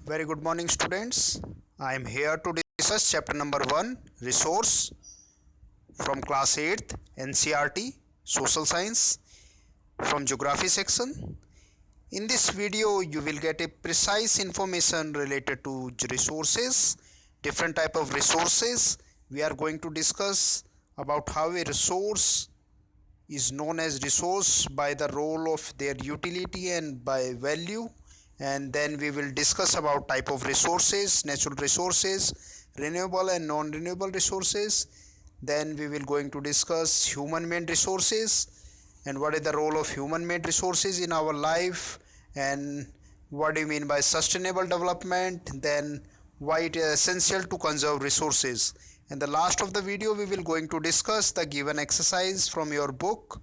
Very good morning, students. I am here to discuss chapter number 1, resource, from class 8th NCERT social science from geography section. In this video you will get a precise information related to resources, different type of resources. We are going to discuss about how a resource is known as resource by the role of their utility and by value, and then we will discuss about type of resources, natural resources, renewable and non-renewable resources. Then we will going to discuss human made resources and what is the role of human made resources in our life, and what do you mean by sustainable development, then why it is essential to conserve resources. And the last of the video we will going to discuss the given exercise from your book.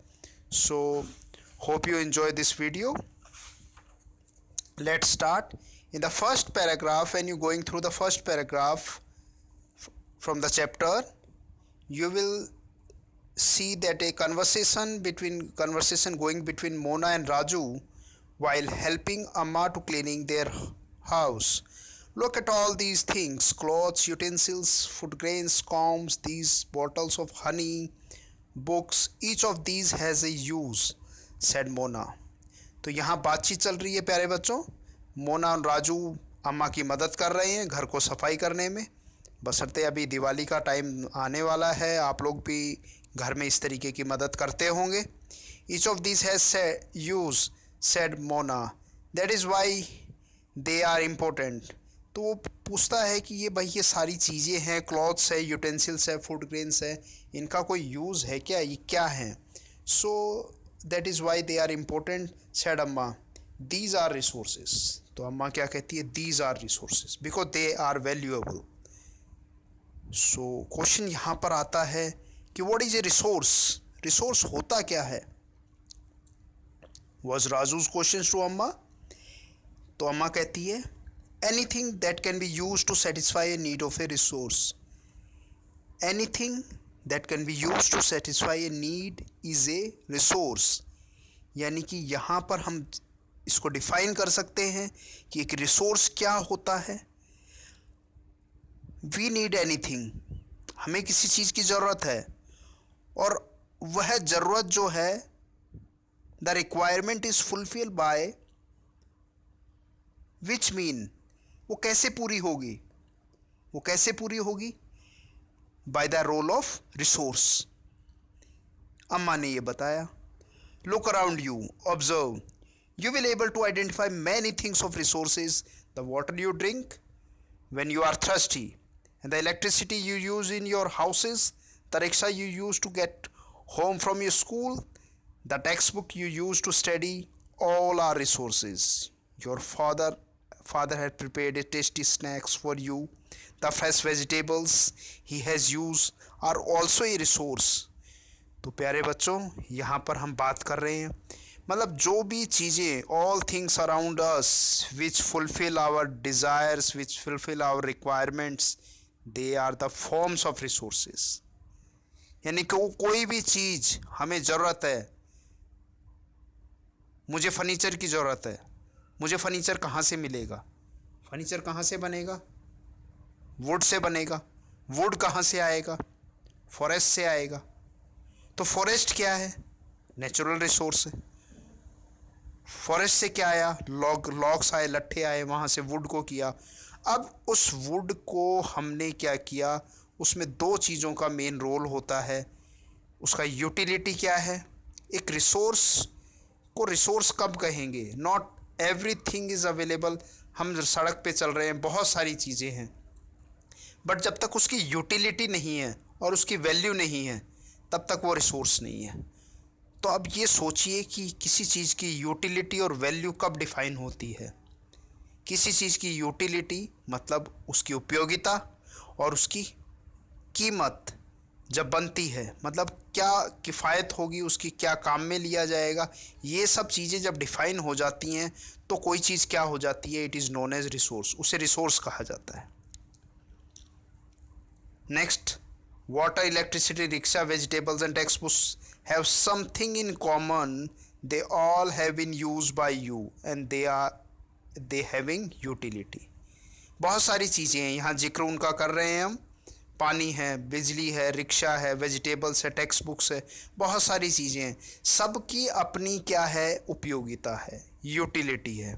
So hope you enjoy this video. Let's start. In the first paragraph, when you going through the first paragraph from the chapter, you will see that a conversation going between Mona and Raju while helping Amma to cleaning their house. Look at all these things: clothes, utensils, food grains, combs, these bottles of honey, books. Each of these has a use, said Mona. तो यहाँ बातचीत चल रही है प्यारे बच्चों. मोना और राजू अम्मा की मदद कर रहे हैं घर को सफाई करने में. बशर्ते अभी दिवाली का टाइम आने वाला है, आप लोग भी घर में इस तरीके की मदद करते होंगे. Each of this has use, said Mona, that is why they are important. तो वो पूछता है कि ये भाई ये सारी चीज़ें हैं, क्लॉथ्स है, यूटेंसिल्स है, फूड ग्रेन्स है, इनका कोई यूज़ है क्या, ये क्या है. So that is why they are important, said अम्मा. These are resources. तो अम्मा क्या कहती है, these are resources because they are valuable. So question यहाँ पर आता है कि what is a resource. Resource होता क्या है, वॉज राजूज क्वेश्चन टू अम्मा. तो अम्मा कहती है, anything that can be use to satisfy a need of a resource. Anything that can be use to satisfy a need is a resource. यानी कि यहाँ पर हम इसको डिफाइन कर सकते हैं कि एक रिसोर्स क्या होता है. वी नीड एनीथिंग, हमें किसी चीज़ की ज़रूरत है, और वह ज़रूरत जो है, the requirement is fulfil by which mean, वो कैसे पूरी होगी, वो कैसे पूरी होगी, by the role of resource. अम्मा ने ये बताया. Look around you, observe. You will able to identify many things of resources: the water you drink when you are thirsty, and the electricity you use in your houses, the rickshaw you use to get home from your school, the textbook you use to study. All are resources. Your father had prepared a tasty snacks for you. The fresh vegetables he has used are also a resource. तो प्यारे बच्चों, यहाँ पर हम बात कर रहे हैं, मतलब जो भी चीज़ें, all things around us which fulfil our desires, which fulfil our requirements, they are the forms of resources. यानी कि वो कोई भी चीज़ हमें ज़रूरत है. मुझे फर्नीचर की ज़रूरत है, मुझे फर्नीचर कहाँ से मिलेगा, फर्नीचर कहाँ से बनेगा, वुड से बनेगा. वुड कहाँ से आएगा, फॉरेस्ट से आएगा. तो फॉरेस्ट क्या है, नेचुरल रिसोर्स है. फॉरेस्ट से क्या आया, लॉग्स आए, लट्ठे आए, वहाँ से वुड को किया. अब उस वुड को हमने क्या किया, उसमें दो चीज़ों का मेन रोल होता है. उसका यूटिलिटी क्या है. एक रिसोर्स को रिसोर्स कब कहेंगे, नॉट एवरीथिंग इज़ अवेलेबल. हम सड़क पे चल रहे हैं, बहुत सारी चीज़ें हैं, बट जब तक उसकी यूटिलिटी नहीं है और उसकी वैल्यू नहीं है, तब तक वो रिसोर्स नहीं है. तो अब ये सोचिए कि किसी चीज़ की यूटिलिटी और वैल्यू कब डिफ़ाइन होती है. किसी चीज़ की यूटिलिटी मतलब उसकी उपयोगिता, और उसकी कीमत जब बनती है, मतलब क्या किफ़ायत होगी उसकी, क्या काम में लिया जाएगा, ये सब चीज़ें जब डिफ़ाइन हो जाती हैं तो कोई चीज़ क्या हो जाती है, it is known as resource. उसे रिसोर्स कहा जाता है. Next, water, electricity, rickshaw, vegetables and textbooks have something in common. They all have been used by you and they having utility. बहुत सारी चीज़ें हैं, यहाँ जिक्र उनका कर रहे हैं हम। पानी है, बिजली है, रिक्शा है, वेजिटेबल्स है, टेक्स्ट बुक्स है, बहुत सारी चीज़ें हैं। सबकी अपनी क्या है, उपयोगिता है, यूटिलिटी है।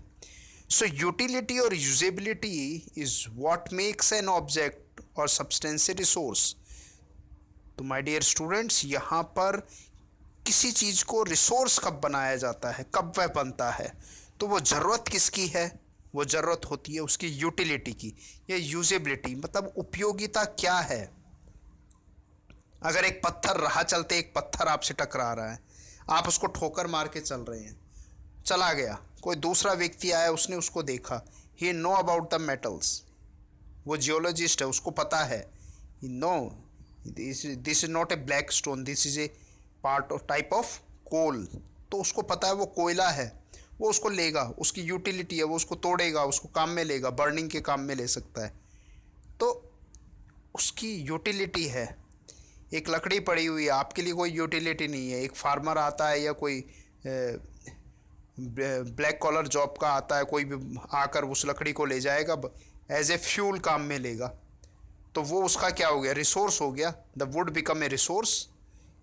सो यूटिलिटी और usability is what makes an object और सब्सटेंस ए रिसोर्स। तो माय डियर स्टूडेंट्स, यहाँ पर किसी चीज़ को रिसोर्स कब बनाया जाता है, कब वह बनता है, तो वो ज़रूरत किसकी है, वो ज़रूरत होती है उसकी यूटिलिटी की या यूजेबिलिटी, मतलब उपयोगिता क्या है। अगर एक पत्थर राह चलते एक पत्थर आपसे टकरा रहा है, आप उसको ठोकर मार के चल रहे हैं, चला गया, कोई दूसरा व्यक्ति आया, उसने उसको देखा, he know about the metals, वो जियोलॉजिस्ट है, उसको पता है, know this is not a black stone, this is a part of type of coal, तो उसको पता है वो कोयला है, वो उसको लेगा, उसकी यूटिलिटी है, वो उसको तोड़ेगा, उसको काम में लेगा, बर्निंग के काम में ले सकता है, तो उसकी यूटिलिटी है। एक लकड़ी पड़ी हुई है, आपके लिए कोई यूटिलिटी नहीं है। एक फार्मर आता है या कोई ब्लैक कॉलर जॉब का आता है, कोई भी आकर उस लकड़ी को ले जाएगा, एज ए फ्यूल काम में लेगा, तो वो उसका क्या हो गया, रिसोर्स हो गया। The wood become a resource,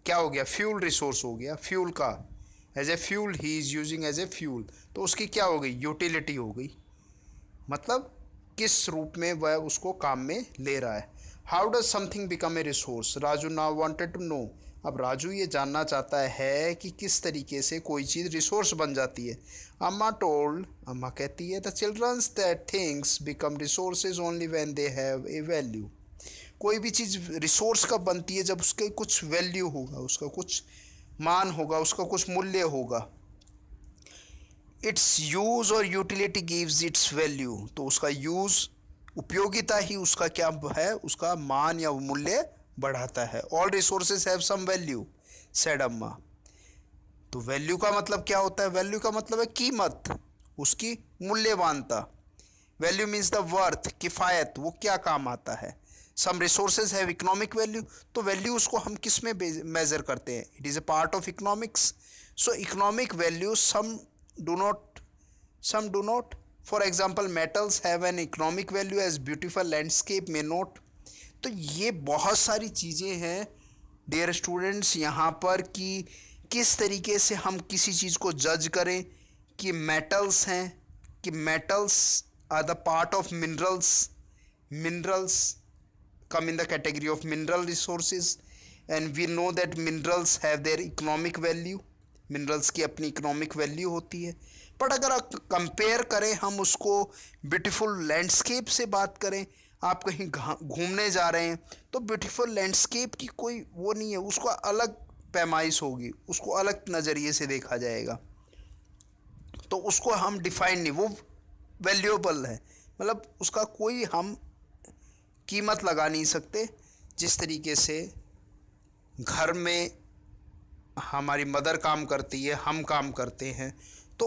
क्या हो गया, फ्यूल रिसोर्स हो गया, फ्यूल का as a fuel he is using as a fuel, तो उसकी क्या हो गई, यूटिलिटी हो गई, मतलब किस रूप में वह उसको काम में ले रहा है। How does something become a resource, Raju now wanted to know. अब राजू ये जानना चाहता है कि किस तरीके से कोई चीज़ रिसोर्स बन जाती है। अम्मा टोल्ड, अम्मा कहती है, the childrens that things become resources only when they have a value. कोई भी चीज़ रिसोर्स कब बनती है, जब उसके कुछ वैल्यू होगा, उसका कुछ मान होगा, उसका कुछ मूल्य होगा। इट्स यूज़ और यूटिलिटी गिव्स इट्स वैल्यू, तो उसका यूज़, उपयोगिता ही उसका क्या है, उसका मान या मूल्य बढ़ाता है। All resources have some value said अम्मा। तो वैल्यू का मतलब क्या होता है, वैल्यू का मतलब है कीमत, उसकी मूल्यवानता। वैल्यू मीन्स द वर्थ, किफ़ायत, वो क्या काम आता है। Some resources have economic value, तो वैल्यू उसको हम किस में मेजर करते हैं, it is a part of economics. So economic value some do not, some do not. For example, metals have an economic value as beautiful landscape may not. तो ये बहुत सारी चीज़ें हैं डियर स्टूडेंट्स यहाँ पर कि किस तरीके से हम किसी चीज़ को जज करें कि मेटल्स हैं, कि metals are the part of minerals, minerals come in the category of mineral resources and we know that minerals have their economic value, minerals की अपनी इकोनॉमिक वैल्यू होती है। बट अगर कंपेयर करें हम उसको ब्यूटीफुल लैंडस्केप से बात करें, आप कहीं घूमने जा रहे हैं तो ब्यूटीफुल लैंडस्केप की कोई वो नहीं है, उसको अलग पैमाइश होगी, उसको अलग नज़रिए से देखा जाएगा, तो उसको हम डिफाइन नहीं, वो वैल्यूएबल है, मतलब उसका कोई हम कीमत लगा नहीं सकते। जिस तरीके से घर में हमारी मदर काम करती है, हम काम करते हैं, तो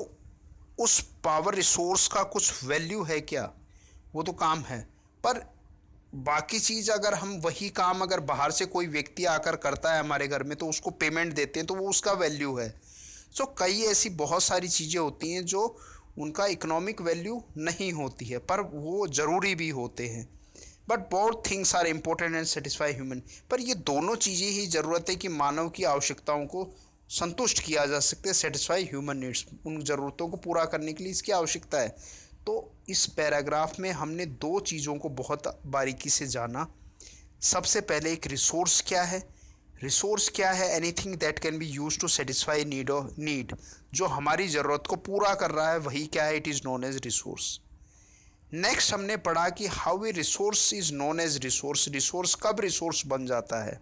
उस पावर रिसोर्स का कुछ वैल्यू है क्या, वो तो काम है, पर बाकी चीज़ अगर हम वही काम अगर बाहर से कोई व्यक्ति आकर करता है हमारे घर में तो उसको पेमेंट देते हैं तो वो उसका वैल्यू है। सो कई ऐसी बहुत सारी चीज़ें होती हैं जो उनका इकोनॉमिक वैल्यू नहीं होती है पर वो ज़रूरी भी होते हैं। But both things are important and satisfy human, पर ये दोनों चीज़ें ही ज़रूरत है कि मानव की आवश्यकताओं को संतुष्ट किया जा सकते, सेटिस्फाई ह्यूमन नीड्स, उन ज़रूरतों को पूरा करने के लिए इसकी आवश्यकता है। तो इस पैराग्राफ में हमने दो चीज़ों को बहुत बारीकी से जाना। सबसे पहले एक रिसोर्स क्या है, रिसोर्स क्या है, anything that can be use to satisfy need, जो हमारी ज़रूरत को पूरा कर रहा है वही क्या है, it is known as resource. Next हमने पढ़ा कि how a resource is known as resource, resource कब रिसोर्स बन जाता है,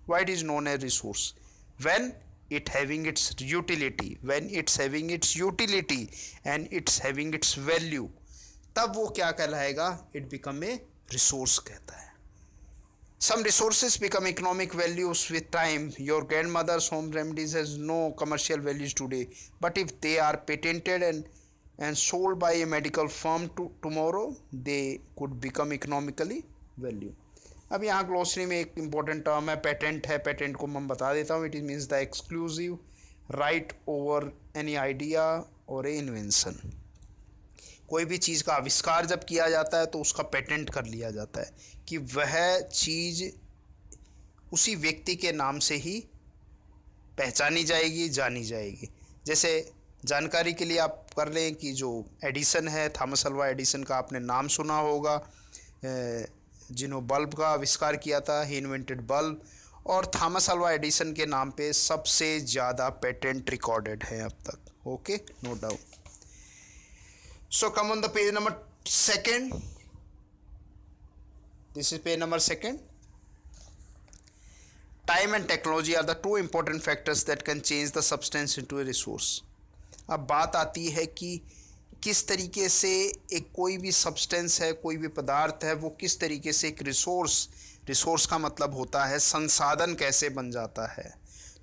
why it is known as resource, when it having its utility, when it's having its utility and it's having its value, तब वो क्या कहलाएगा, it become a resource कहता है। Some resources become economic values with time. Your grandmother's home remedies has no commercial values today, but if they are patented and sold by a medical firm tomorrow, they could become economically value. अब यहाँ glossary में एक important term है patent है, patent को मैं बता देता हूँ, it is means the exclusive right over any idea और ए इन्वेंशन। कोई भी चीज़ का आविष्कार जब किया जाता है तो उसका पेटेंट कर लिया जाता है कि वह चीज़ उसी व्यक्ति के नाम से ही पहचानी जाएगी, जानी जाएगी। जैसे जानकारी के लिए आप कर लें कि जो एडिसन है, थॉमस अल्वा एडिसन का आपने नाम सुना होगा, जिन्होंने बल्ब का आविष्कार किया था, ही इन्वेंटेड बल्ब, और थॉमस अल्वा एडिसन के नाम पे सबसे ज़्यादा पेटेंट रिकॉर्डेड है अब तक। Okay, no doubt. So come on the page number 2. This is page number 2. Time and technology are the two important factors that can change the substance into a resource. अब बात आती है कि किस तरीके से एक कोई भी सब्सटेंस है, कोई भी पदार्थ है, वो किस तरीके से एक रिसोर्स का मतलब होता है संसाधन कैसे बन जाता है।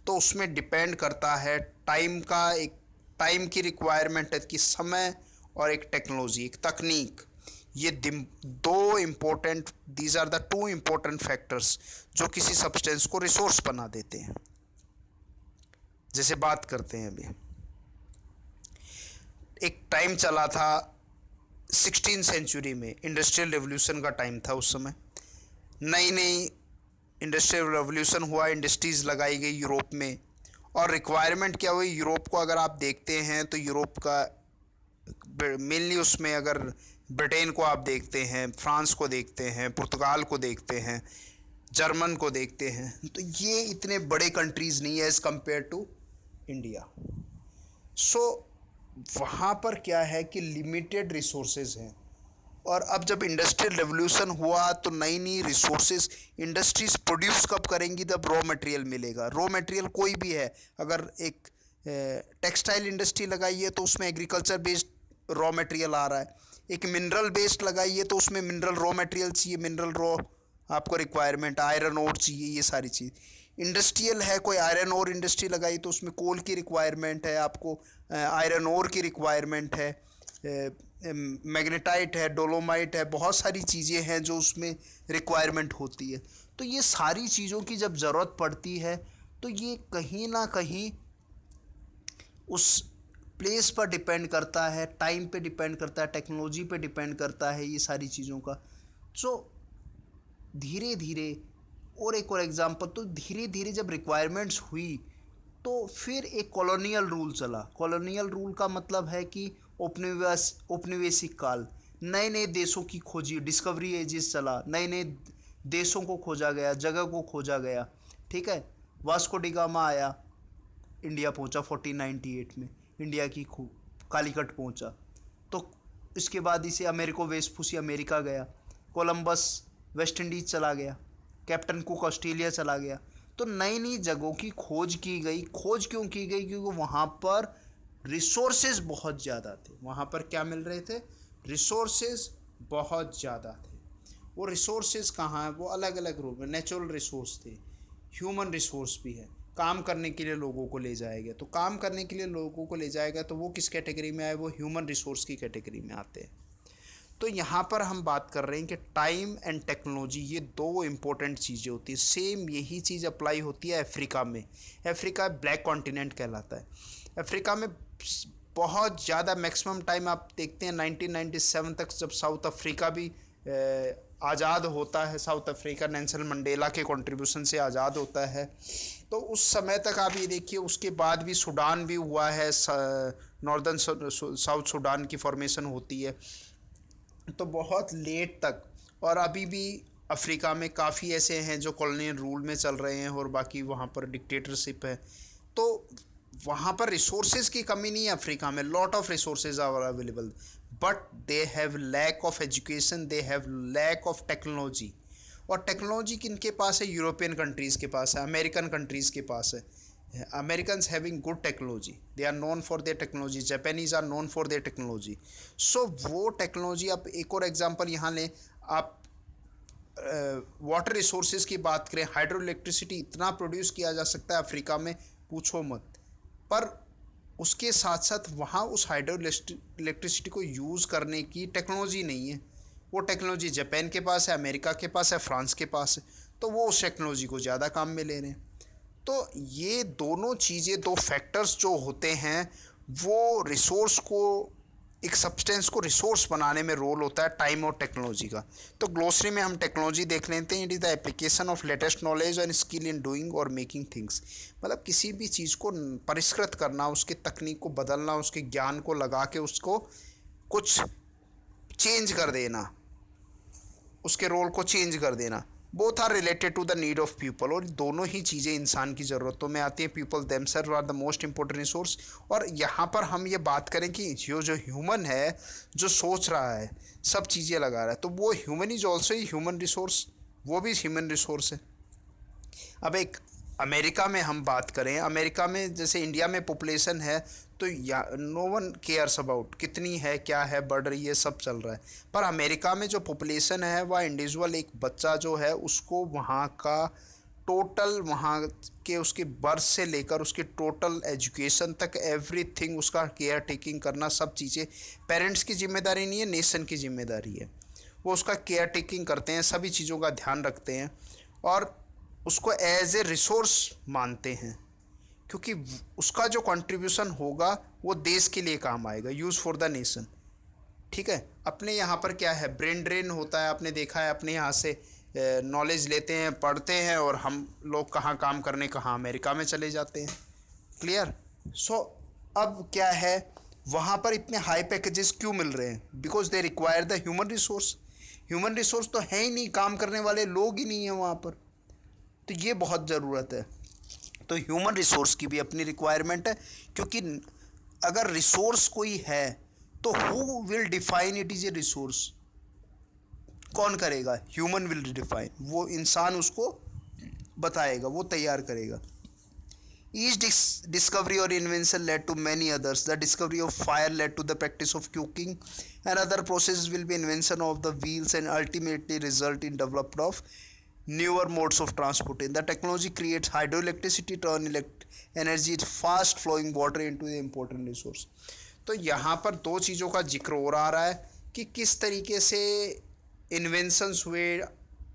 तो उसमें डिपेंड करता है टाइम का, एक टाइम की रिक्वायरमेंट है कि समय, और एक टेक्नोलॉजी, एक तकनीक। ये these are the two important factors जो किसी सब्सटेंस को रिसोर्स बना देते हैं। जैसे बात करते हैं, अभी एक टाइम चला था 16वीं सेंचुरी में, इंडस्ट्रियल रेवोल्यूशन का टाइम था। उस समय नई नई इंडस्ट्रियल रेवोल्यूशन हुआ, इंडस्ट्रीज़ लगाई गई यूरोप में, और रिक्वायरमेंट क्या हुई यूरोप को अगर आप देखते हैं तो यूरोप का मेनली उसमें अगर ब्रिटेन को आप देखते हैं, फ्रांस को देखते हैं, पुर्तगाल को देखते हैं, जर्मन को देखते हैं, तो ये इतने बड़े कंट्रीज़ नहीं है एज़ कंपेयर टू इंडिया। सो वहाँ पर क्या है कि लिमिटेड रिसोर्सेज हैं। और अब जब इंडस्ट्रियल रेवोल्यूशन हुआ तो नई नई रिसोर्सेज इंडस्ट्रीज प्रोड्यूस कब करेंगी, जब रॉ मटेरियल मिलेगा। रॉ मटेरियल कोई भी है, अगर एक टेक्सटाइल इंडस्ट्री लगाइए तो उसमें एग्रीकल्चर बेस्ड रॉ मटेरियल आ रहा है, एक मिनरल बेस्ड लगाइए तो उसमें मिनरल रॉ मटेरियल चाहिए, मिनरल रॉ आपको रिक्वायरमेंट, आयरन ओर चाहिए, ये सारी चीज़। इंडस्ट्रियल है, कोई आयरन ओर इंडस्ट्री लगाई तो उसमें कोल की रिक्वायरमेंट है, आपको आयरन ओर की रिक्वायरमेंट है, मैग्नेटाइट है, डोलोमाइट है, बहुत सारी चीज़ें हैं जो उसमें रिक्वायरमेंट होती है। तो ये सारी चीज़ों की जब ज़रूरत पड़ती है तो ये कहीं ना कहीं उस प्लेस पर डिपेंड करता है, टाइम पे डिपेंड करता है, टेक्नोलॉजी पे डिपेंड करता है, ये सारी चीज़ों का। सो धीरे धीरे, और एक और एग्जांपल, तो धीरे धीरे जब रिक्वायरमेंट्स हुई तो फिर एक कॉलोनियल रूल चला। कॉलोनियल रूल का मतलब है कि औपनिवेशिक काल, नए नए देशों की खोजी, डिस्कवरी एजेस चला, नए नए देशों को खोजा गया, जगह को खोजा गया। ठीक है, वास्को डी गामा आया, इंडिया पहुंचा 1498 में, इंडिया की कालीकट पहुंचा। तो इसके बाद इसे अमेरिको वेस्पुसी अमेरिका गया, कोलंबस वेस्ट इंडीज़ चला गया, कैप्टन कुक ऑस्ट्रेलिया चला गया। तो नई नई जगहों की खोज की गई। खोज क्यों की गई? क्योंकि वहाँ पर रिसोर्सेज बहुत ज़्यादा थे। वहाँ पर क्या मिल रहे थे? रिसोर्सेज बहुत ज़्यादा थे। वो रिसोर्सेज कहाँ हैं? वो अलग अलग रूप में नेचुरल रिसोर्स थे, ह्यूमन रिसोर्स भी है। काम करने के लिए लोगों को ले जाएगा, तो काम करने के लिए लोगों को ले जाएगा तो वो किस कैटेगरी में आए? वो ह्यूमन रिसोर्स की कैटेगरी में आते हैं। तो यहाँ पर हम बात कर रहे हैं कि टाइम एंड टेक्नोलॉजी, ये दो इम्पोर्टेंट चीज़ें होती हैं। सेम यही चीज़ अप्लाई होती है अफ्रीका में। अफ्रीका ब्लैक कॉन्टिनेंट कहलाता है। अफ्रीका में बहुत ज़्यादा मैक्सिमम टाइम आप देखते हैं 1997 तक, जब साउथ अफ्रीका भी आज़ाद होता है। साउथ अफ्रीका नेल्सन मंडेला के कंट्रीब्यूशन से आज़ाद होता है। तो उस समय तक आप ये देखिए, उसके बाद भी सूडान भी हुआ है, नॉर्दर्न साउथ सूडान की फॉर्मेशन होती है, तो बहुत लेट तक। और अभी भी अफ्रीका में काफ़ी ऐसे हैं जो कॉलोनियल रूल में चल रहे हैं और बाकी वहाँ पर डिक्टेटरशिप है। तो वहाँ पर रिसोर्सेज की कमी नहीं है अफ्रीका में, lot of resources are available, but they have lack of education, they have lack of technology. और टेक्नोलॉजी किनके पास है? यूरोपियन कंट्रीज़ के पास है, अमेरिकन कंट्रीज़ के पास है। Americans having good technology, they are known for their technology, Japanese are known for their technology. So वो technology, आप एक और एग्जांपल यहाँ लें, आप वाटर रिसोर्सेज की बात करें, हाइड्रो इलेक्ट्रिसिटी इतना प्रोड्यूस किया जा सकता है अफ्रीका में, पूछो मत। पर उसके साथ साथ वहाँ उस हाइड्रो इलेक्ट्रिसिटी को यूज़ करने की टेक्नोलॉजी नहीं है। वो टेक्नोलॉजी जापान के पास है, अमेरिका के पास है, फ्रांस के पास है, तो वो उस टेक्नोलॉजी को ज़्यादा काम में ले रहे हैं। तो ये दोनों चीज़ें, दो फैक्टर्स जो होते हैं, वो रिसोर्स को एक सब्सटेंस को रिसोर्स बनाने में रोल होता है टाइम और टेक्नोलॉजी का। तो ग्लोसरी में हम टेक्नोलॉजी देख लेते हैं। It is the application of latest knowledge and skill in doing और मेकिंग थिंग्स। मतलब किसी भी चीज़ को परिष्कृत करना, उसके तकनीक को बदलना, उसके ज्ञान को लगा के उसको कुछ चेंज कर देना, उसके रोल को चेंज कर देना। Both are related to the need of people, और दोनों ही चीज़ें इंसान की ज़रूरतों में आती हैं। People themselves are the most important resource. और यहाँ पर हम ये बात करें कि जो ह्यूमन है, जो सोच रहा है, सब चीज़ें लगा रहा है, तो वो human is also human resource, वो भी ह्यूमन रिसोर्स है। अब एक अमेरिका में हम बात करें, अमेरिका में जैसे इंडिया में पॉपुलेशन है, तो या नो वन केयर्स अबाउट कितनी है, क्या है, बढ़ रही है, सब चल रहा है। पर अमेरिका में जो पॉपुलेशन है वह इंडिविजुअल, एक बच्चा जो है उसको वहाँ का टोटल, वहाँ के उसके बर्थ से लेकर उसके टोटल एजुकेशन तक एवरीथिंग, उसका केयर टेकिंग करना, सब चीज़ें पेरेंट्स की जिम्मेदारी नहीं है, नेशन की जिम्मेदारी है। वो उसका केयर टेकिंग करते हैं, सभी चीज़ों का ध्यान रखते हैं और उसको एज ए रिसोर्स मानते हैं, क्योंकि उसका जो कंट्रीब्यूशन होगा वो देश के लिए काम आएगा, यूज़ फॉर द नेशन। ठीक है। अपने यहाँ पर क्या है, ब्रेन ड्रेन होता है, आपने देखा है, अपने यहाँ से नॉलेज लेते हैं, पढ़ते हैं, और हम लोग कहाँ काम करने, कहाँ अमेरिका में चले जाते हैं। क्लियर। सो अब क्या है, वहाँ पर इतने हाई पैकेजेस क्यों मिल रहे हैं? Because they require the human resource. Human resource तो है ही नहीं, काम करने वाले लोग ही नहीं हैं वहाँ पर, तो ये बहुत ज़रूरत है। तो ह्यूमन रिसोर्स की भी अपनी रिक्वायरमेंट है, क्योंकि अगर रिसोर्स कोई है तो who will define it is A resource? कौन करेगा? ह्यूमन विल डिफाइन, वो इंसान उसको बताएगा, वो तैयार करेगा। Each discovery or invention led to many others. The discovery of fire led to the practice of cooking, and other processes will be invention of the wheels and ultimately result in development of newer modes of transport. The technology creates hydroelectricity, turn energy fast flowing water into the important resource. तो यहाँ पर दो चीज़ों का जिक्र हो रहा है कि किस तरीके से इन्वेंशंस हुए,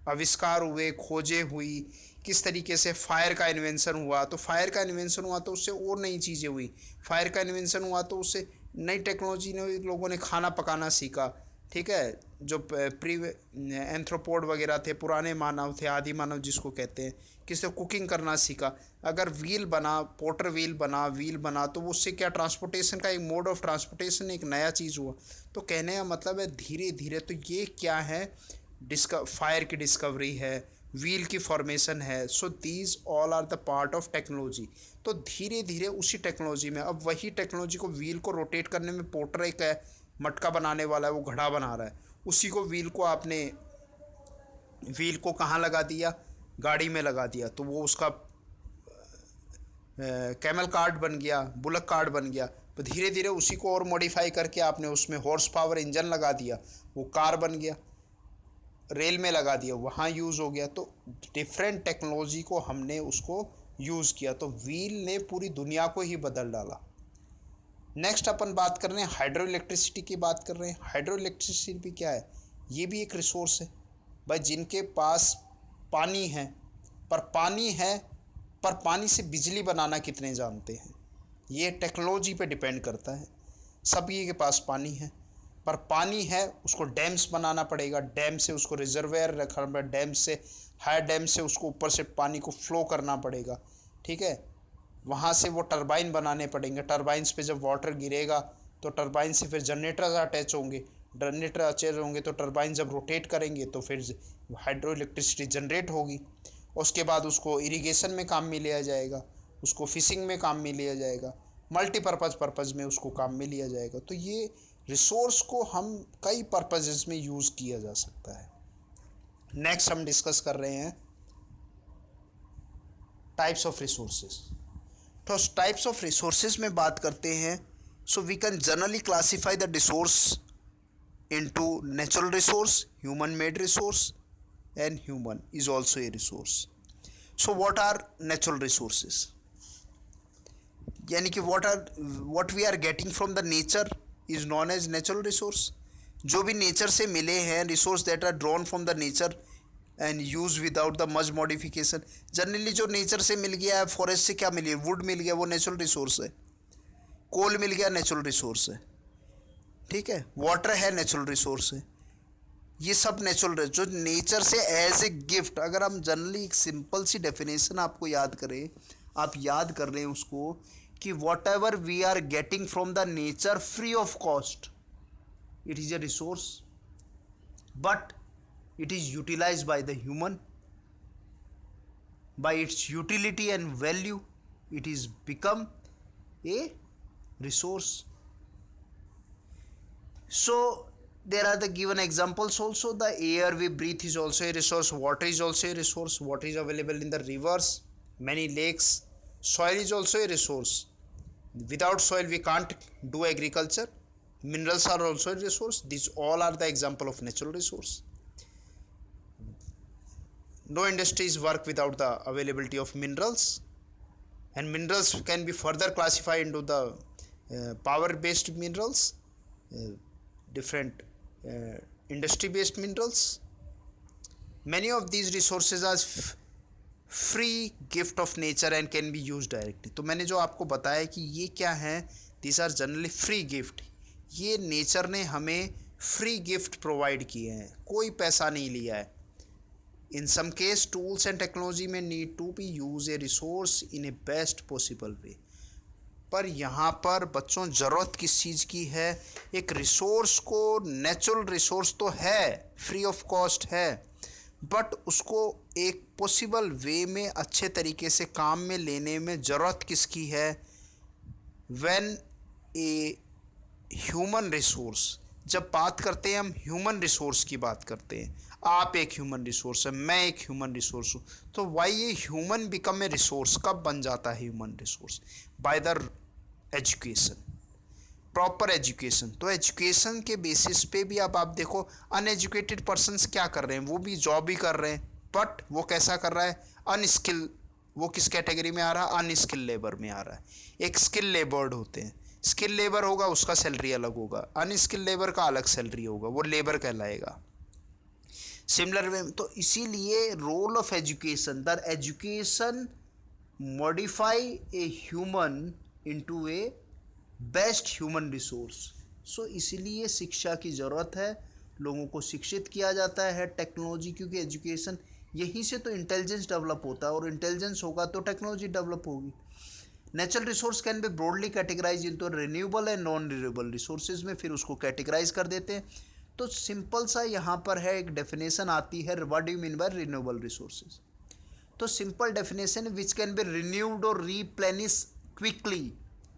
आविष्कार हुए, खोजें हुई, किस तरीके से फायर का इन्वेंशन हुआ। तो फायर का इन्वेंशन हुआ तो उससे और नई चीज़ें हुई, फायर का इन्वेंशन हुआ तो उससे नई टेक्नोलॉजी ने, लोगों ने खाना पकाना सीखा। ठीक है। जो प्री एंथ्रोपोड वगैरह थे, पुराने मानव थे, आदि मानव जिसको कहते हैं, किसने कुकिंग करना सीखा। अगर व्हील बना, पोटर व्हील बना तो उससे क्या, ट्रांसपोर्टेशन का एक मोड ऑफ ट्रांसपोर्टेशन, एक नया चीज़ हुआ। तो कहने का मतलब है धीरे धीरे, तो ये क्या है, फायर की डिस्कवरी है, व्हील की फॉर्मेशन है। So these all are the part of technology. तो धीरे धीरे उसी टेक्नोलॉजी में, अब वही टेक्नोलॉजी को, व्हील को रोटेट करने में, पोटर एक है, मटका बनाने वाला है, वो घड़ा बना रहा है, उसी को व्हील को आपने, व्हील को कहाँ लगा दिया, गाड़ी में लगा दिया, तो वो उसका कैमल कार्ट बन गया, बुलक कार्ट बन गया। तो धीरे धीरे उसी को और मॉडिफाई करके आपने उसमें हॉर्स पावर इंजन लगा दिया, वो कार बन गया, रेल में लगा दिया, वहाँ यूज़ हो गया। तो डिफरेंट टेक्नोलॉजी को हमने उसको यूज़ किया, तो व्हील ने पूरी दुनिया को ही बदल डाला। नेक्स्ट अपन बात कर रहे हैं, हाइड्रो इलेक्ट्रिसिटी की बात कर रहे हैं। हाइड्रो इलेक्ट्रिसिटी भी क्या है, ये भी एक रिसोर्स है भाई। जिनके पास पानी है, पर पानी से बिजली बनाना कितने जानते हैं, ये टेक्नोलॉजी पे डिपेंड करता है। सभी के पास पानी है, पर पानी है, उसको डैम्स बनाना पड़ेगा, डैम से उसको रिजर्वेयर रखना पड़ेगा, डैम से, हाई डैम से उसको ऊपर से पानी को फ्लो करना पड़ेगा। ठीक है। वहाँ से वो टरबाइन बनाने पड़ेंगे, टरबाइंस पे जब वाटर गिरेगा तो टरबाइन से फिर जनरेटर अटैच होंगे, जनरेटर अटैच होंगे तो टरबाइन जब रोटेट करेंगे तो फिर हाइड्रो इलेक्ट्रिसिटी जनरेट होगी। उसके बाद उसको इरिगेशन में काम में लिया जाएगा, उसको फिशिंग में काम में लिया जाएगा, मल्टीपर्पज़ में उसको काम में लिया जाएगा। तो ये रिसोर्स को हम कई पर्पजेस में यूज़ किया जा सकता है। नेक्स्ट हम डिस्कस कर रहे हैं टाइप्स ऑफ रिसोर्सेज। तो टाइप्स ऑफ रिसोर्सेज में बात करते हैं। So we can generally classify the resource into natural resource, human made resource, and human is also a resource. So what are natural resources? यानी कि what we are getting from the nature is known as natural resource. जो भी nature से मिले हैं, resource that are drawn from the nature and use without the much modification. Generally जो nature से मिल गया है, फॉरेस्ट से क्या मिली है, वुड मिल गया, वो नेचुरल रिसोर्स है। कोल मिल गया, नेचुरल रिसोर्स है। ठीक है, वाटर है नेचुरल रिसोर्स है, ये सब नेचुरल जो नेचर से एज ए गिफ्ट। अगर हम जनरली एक सिंपल सी डेफिनेशन आपको याद करें, आप याद कर रहे हैं उसको कि whatever we are getting from the nature free of cost, it is a resource, but it is utilized by the human. By its utility and value, it is become a resource. So there are the given examples also. The air we breathe is also a resource, water is also a resource, water is available in the rivers, many lakes. Soil is also a resource, without soil we can't do agriculture. Minerals are also a resource. These all are the example of natural resource. No industries work without the availability of minerals, and minerals can be further classified into the power based minerals, different industry based minerals. Many of these resources are free gift of nature and can be used directly. तो मैंने जो आपको बताया कि ये क्या है, these are generally free gift. ये नेचर ने हमें फ्री गिफ्ट प्रोवाइड किए हैं, कोई पैसा नहीं लिया है. In some case, tools and technology may need to be use a resource in a best possible way. पर यहाँ पर बच्चों ज़रूरत किस चीज़ की है? एक रिसोर्स को, नेचुरल रिसोर्स तो है, फ्री ऑफ कॉस्ट है, बट उसको एक पॉसिबल वे में अच्छे तरीके से काम में लेने में ज़रूरत किसकी है? व्हेन ए ह्यूमन रिसोर्स, जब बात करते हैं हम ह्यूमन रिसोर्स की बात करते हैं, आप एक ह्यूमन रिसोर्स है, मैं एक ह्यूमन रिसोर्स हूँ, तो वाई ये ह्यूमन बिकम ए रिसोर्स कब बन जाता है human resource? By the education, proper education. तो एजुकेशन के बेसिस पे भी अब आप देखो अनएजुकेटेड पर्सनस क्या कर रहे हैं, वो भी जॉब ही कर रहे हैं, बट वो कैसा कर रहा है? अनस्किल. वो किस कैटेगरी में आ रहा है? अनस्किल लेबर में आ रहा है. एक स्किल लेबर्ड होते हैं, स्किल लेबर होगा उसका सैलरी अलग होगा, अनस्किल लेबर का अलग सैलरी होगा, वो लेबर कहलाएगा. सिमिलर वे, तो इसीलिए role of education, the education modify a human into a best human resource. So इसीलिए शिक्षा की ज़रूरत है, लोगों को शिक्षित किया जाता है टेक्नोलॉजी, क्योंकि एजुकेशन यहीं से तो इंटेलिजेंस डेवलप होता है, और इंटेलिजेंस होगा तो टेक्नोलॉजी डेवलप होगी. Natural resource can be broadly categorise into renewable and non renewable resources में, फिर उसको कैटेगराइज कर देते हैं. तो सिंपल सा यहाँ पर है, एक डेफिनेशन आती है, what do you mean by renewable resources. तो simple definition, which can be renewed और रीप्लेनिश क्विकली,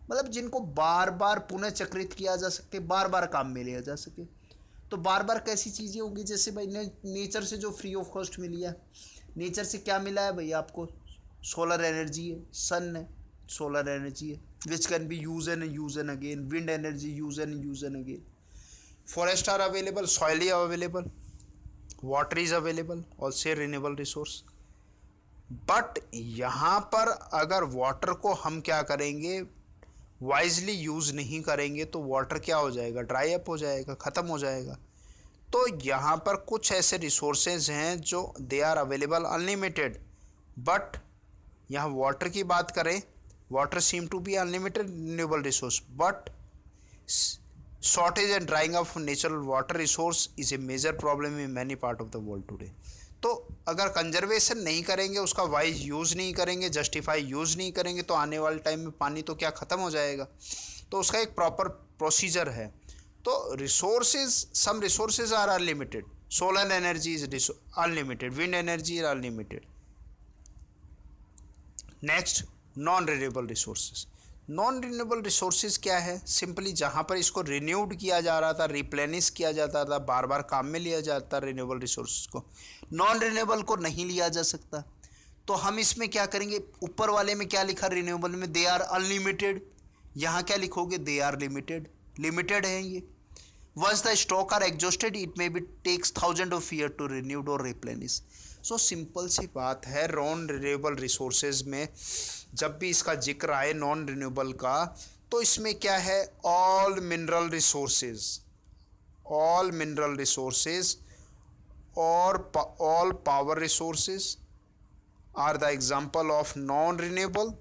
मतलब जिनको बार बार पुनः चक्रित किया जा सके, बार बार काम में लिया जा सके. तो बार बार कैसी चीज़ें होंगी? जैसे भाई नेचर से जो फ्री ऑफ कॉस्ट मिली है, नेचर से क्या मिला है भाई आपको? सोलर एनर्जी है, सन है, सोलर एनर्जी है, which can be use and again. Wind energy use and again. Forest are available, soil is available, water is available, also renewable resource. But यहाँ पर अगर वाटर को हम क्या करेंगे, वाइजली यूज़ नहीं करेंगे, तो वाटर क्या हो जाएगा? ड्राई अप हो जाएगा, ख़त्म हो जाएगा. तो यहाँ पर कुछ ऐसे रिसोर्सेज हैं जो they are available unlimited, but यहाँ वाटर की बात करें, water seem to be unlimited renewable resource, but shortage and drying of natural water resource is a major problem in many part of the world today. तो अगर conservation नहीं करेंगे, उसका wise use नहीं करेंगे, जस्टिफाई यूज़ नहीं करेंगे, तो आने वाले टाइम में पानी तो क्या ख़त्म हो जाएगा. तो उसका एक प्रॉपर प्रोसीजर है. तो resources, some resources are unlimited, solar energy is unlimited, wind energy is unlimited. Next, non renewable resources. Non renewable resources क्या है? सिंपली जहाँ पर इसको रिन्यूड किया जा रहा था, रिप्लेनिश किया जाता था, बार बार काम में लिया जाता रिन्यूएबल रिसोर्सेज को, नॉन रिन्यूएबल को नहीं लिया जा सकता. तो हम इसमें क्या करेंगे? ऊपर वाले में क्या लिखा? रिन्यूएबल में दे आर अनलिमिटेड. यहाँ क्या लिखोगे? दे आर लिमिटेड. लिमिटेड है ये. Once the stock are exhausted it may be takes 1000 of year to renewed और रिप्लेनिश. सो सिंपल सी बात है, नॉन रिन्यूएबल रिसोर्सेज में जब भी इसका जिक्र आए नॉन रिन्यूएबल का, तो इसमें क्या है? All mineral resources, all mineral resources और all power resources are the example of non renewable.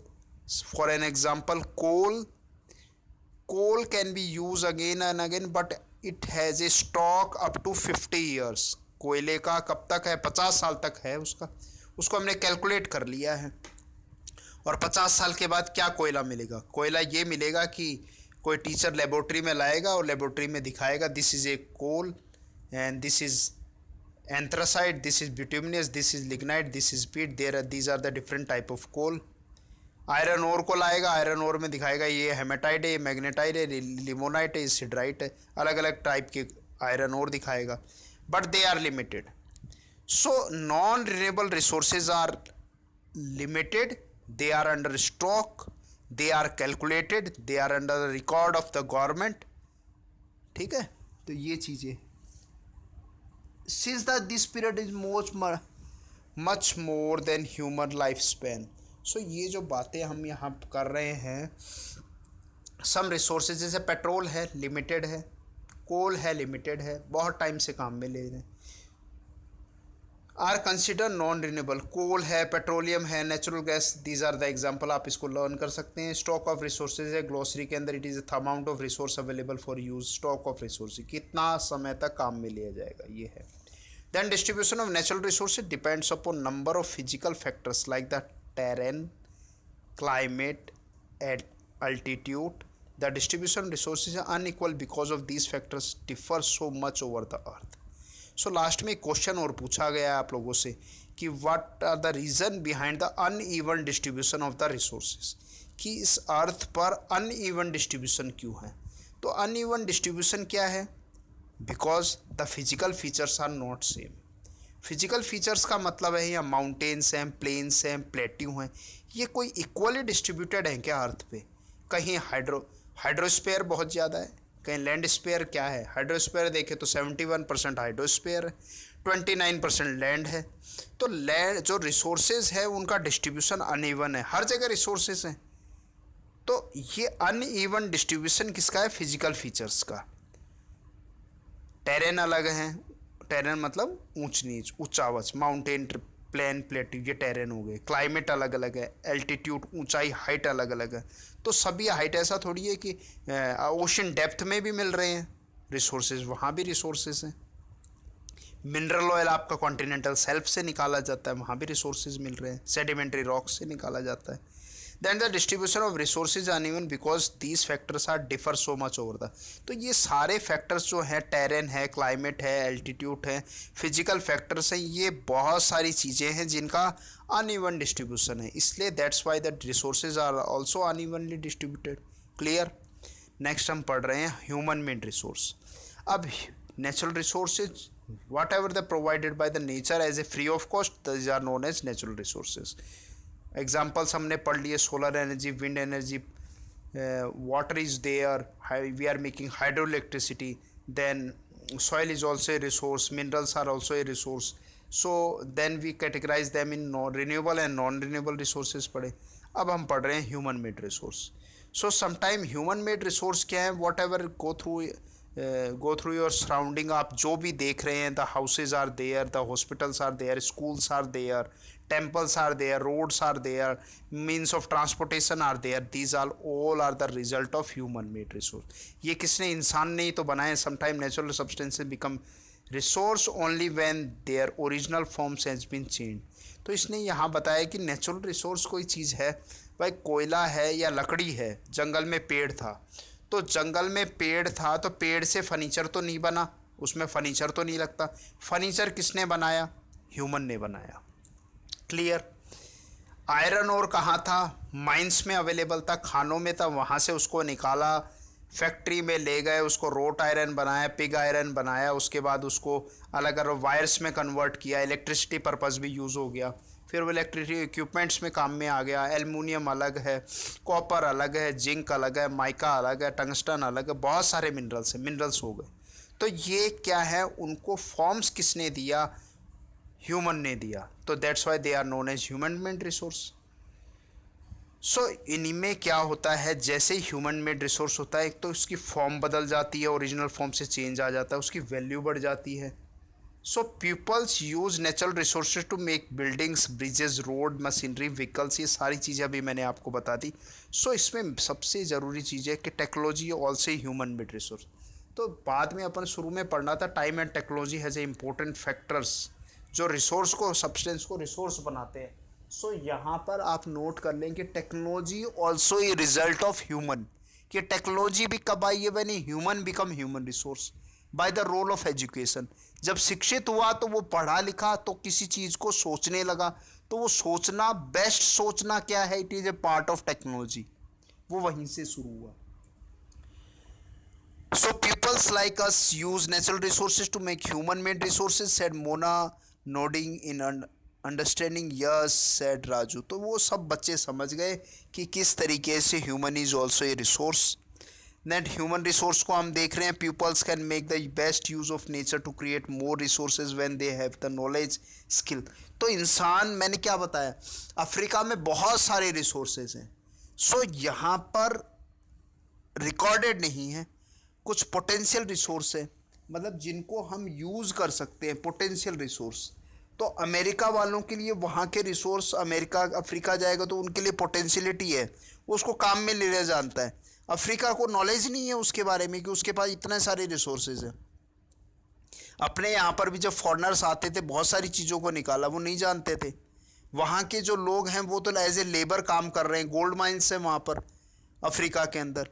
For an example, coal, coal can be used again and again but it has a stock up to 50 years. कोयले का कब तक है, 50 साल तक है उसका, उसको हमने कैलकुलेट कर लिया है। और 50 साल के बाद क्या कोयला मिलेगा, कोयला ये मिलेगा कि कोई टीचर लेबोरेटरी में लाएगा और लेबोरेटरी में दिखाएगा this is a coal and this is anthracite, this is bituminous, this is lignite, this is peat, these are the different type of coal. Iron ore को लाएगा, आयरन ओर में दिखाएगा ये हेमेटाइट है, ये मैग्नेटाइट है, लिमोनाइट है, ये सिडराइट है, अलग अलग टाइप के आयरन ओर दिखाएगा, but they are limited. So non renewable resources are limited, they are under stock, they are calculated, they are under record of the government. ठीक है, तो ये चीज़ें since that this period is much more than human lifespan. So ये जो बातें हम यहाँ कर रहे हैं, some resources जैसे पेट्रोल है लिमिटेड है, कोल है लिमिटेड है, बहुत टाइम से काम में ले रहे हैं, are consider non renewable. Coal है, पेट्रोलियम है, natural gas, these are the example. आप इसको लर्न कर सकते हैं. स्टॉक ऑफ रिसोर्सेज है ग्लोसरी के अंदर, it is the amount of resource available for use. Stock of resources कितना समय तक काम में लिया जाएगा, ये है. Then distribution of natural resources depends upon number of physical factors like the terrain, climate, and altitude. The distribution of resources is unequal because of these factors differ so much over the earth. So last में question और पूछा गया है आप लोगों से कि what are the reason behind the uneven distribution of the resources, कि इस अर्थ पर uneven distribution क्यों है. तो uneven distribution क्या है, because the physical features are not same. Physical features का मतलब है यहाँ माउंटेन्स हैं, प्लेन्स हैं, प्लेट्यू हैं, ये कोई इक्वली डिस्ट्रीब्यूटेड हैं क्या अर्थ पे. कहीं हाइड्रोस्फीयर बहुत ज़्यादा है, कहीं लैंड स्फीयर. क्या है, हाइड्रोस्फीयर देखें तो 71% हाइड्रोस्फीयर है, 29% लैंड है. तो लैंड जो रिसोर्सेज है उनका डिस्ट्रीब्यूशन अनइवन है, हर जगह रिसोर्सेज हैं. तो ये अनइवन डिस्ट्रीब्यूशन किसका है, फिजिकल फीचर्स का. टेरेन अलग हैं, टेरेन मतलब ऊंच नीच, ऊंचावच, माउंटेन, प्लेन, प्लेट्यू, ये टेरेन हो गए. क्लाइमेट अलग अलग है, एल्टीट्यूड, ऊंचाई, हाइट अलग अलग है. तो सभी हाइट ऐसा थोड़ी है कि ओशन डेप्थ में भी मिल रहे हैं रिसोर्सेज, वहाँ भी रिसोर्सेज हैं. मिनरल ऑयल आपका कॉन्टिनेंटल शेल्फ से निकाला जाता है, वहाँ भी रिसोर्सेज मिल रहे हैं, सेडिमेंट्री रॉक से निकाला जाता है. Then the distribution of resources are uneven because these factors are differ so much over the. तो ये सारे फैक्टर्स जो हैं, टेरेन है, क्लाइमेट है, एल्टीट्यूड है, फिजिकल फैक्टर्स हैं, ये बहुत सारी चीज़ें हैं जिनका अनइवन डिस्ट्रीब्यूशन है. इसलिए that's why the resources are also unevenly distributed. Clear. Next हम पढ़ रहे हैं ह्यूमन मेड रिसोर्स. अब natural resources whatever the provided by the nature as a free of cost, these are known as natural resources. Examples हमने पढ़ लिए, solar energy, wind energy, water is there, we are making hydro electricity, then soil is also a resource, minerals are also a resource. So then we categorize them in renewable and non-renewable resources पढ़े. अब हम पढ़ रहे हैं human made resource. So sometime human made resource क्या है, whatever go through your surrounding, आप जो भी देख रहे हैं, the houses are there, the hospitals are there, schools are there, temples are there, roads are there, means of transportation are there, these are all are the result of human made resource. ये किसने, इंसान ने ही तो बनाए. sometime natural substances become resource only when their original forms has been changed. तो इसने यहाँ बताया कि नेचुरल रिसोर्स कोई चीज़ है, भाई कोयला है या लकड़ी है, जंगल में पेड़ था, तो जंगल में पेड़ था तो पेड़ से फर्नीचर तो नहीं बना, उसमें फर्नीचर तो नहीं लगता. फर्नीचर किसने बनाया, ह्यूमन ने बनाया. क्लियर. आयरन ओर कहाँ था, माइंस में अवेलेबल था, खानों में था, वहाँ से उसको निकाला, फैक्ट्री में ले गए, उसको रोट आयरन बनाया, पिग आयरन बनाया, उसके बाद उसको अलग अलग वायर्स में कन्वर्ट किया, इलेक्ट्रिसिटी पर्पस भी यूज़ हो गया, फिर वो इलेक्ट्रिसिटी इक्विपमेंट्स में काम में आ गया. एल्युमिनियम अलग है, कॉपर अलग है, जिंक अलग है, माइका अलग है, टंगस्टन अलग है, बहुत सारे मिनरल्स हो गए. तो ये क्या है, उनको फॉर्म्स किसने दिया, ह्यूमन ने दिया. तो that's why they are known as human made resource. So इनमें क्या होता है, जैसे ह्यूमन मेड रिसोर्स होता है, एक तो उसकी फॉर्म बदल जाती है, ओरिजिनल फॉर्म से चेंज आ जाता है, उसकी वैल्यू बढ़ जाती है. So peoples use natural resources to make buildings, bridges, road, machinery, vehicles, ये सारी चीज़ें अभी मैंने आपको बता दी। सो इसमें सबसे ज़रूरी चीज़ है कि technology also human made resource. तो बाद में अपन शुरू में पढ़ना था, time and technology has a important factors जो रिसोर्स को, सब्सटेंस को रिसोर्स बनाते हैं। सो यहाँ पर आप नोट कर लें कि technology also a result of human, कि टेक्नोलॉजी भी कब आई है, when human become human resource by the role of education. जब शिक्षित हुआ तो वो पढ़ा लिखा तो किसी चीज़ को सोचने लगा, तो वो सोचना, बेस्ट सोचना क्या है, it is a part of technology, वो वहीं से शुरू हुआ। So peoples like us use natural resources to make human-made resources, said Mona, nodding in understanding. Yes, said Raju. तो वो सब बच्चे समझ गए कि किस तरीके से human is also a resource. That human resource को हम देख रहे हैं, pupils can make the best use of nature to create more resources when they have the knowledge, skill. तो इंसान, मैंने क्या बताया, अफ्रीका में बहुत सारे रिसोर्सेज हैं। सो यहाँ पर रिकॉर्डेड नहीं है, कुछ पोटेंशियल रिसोर्स है, मतलब जिनको हम यूज़ कर सकते हैं, पोटेंशियल रिसोर्स। तो अमेरिका वालों के लिए वहाँ के रिसोर्स, अमेरिका अफ्रीका जाएगा तो उनके लिए पोटेंशियलिटी है, वो उसको काम में ले जानता है। अफ्रीका को नॉलेज नहीं है उसके बारे में कि उसके पास इतने सारे रिसोर्सेज हैं। अपने यहाँ पर भी जब फॉरेनर्स आते थे, बहुत सारी चीज़ों को निकाला, वो नहीं जानते थे। वहाँ के जो लोग हैं वो तो एज ए लेबर काम कर रहे हैं, गोल्ड माइंस है वहाँ पर अफ्रीका के अंदर।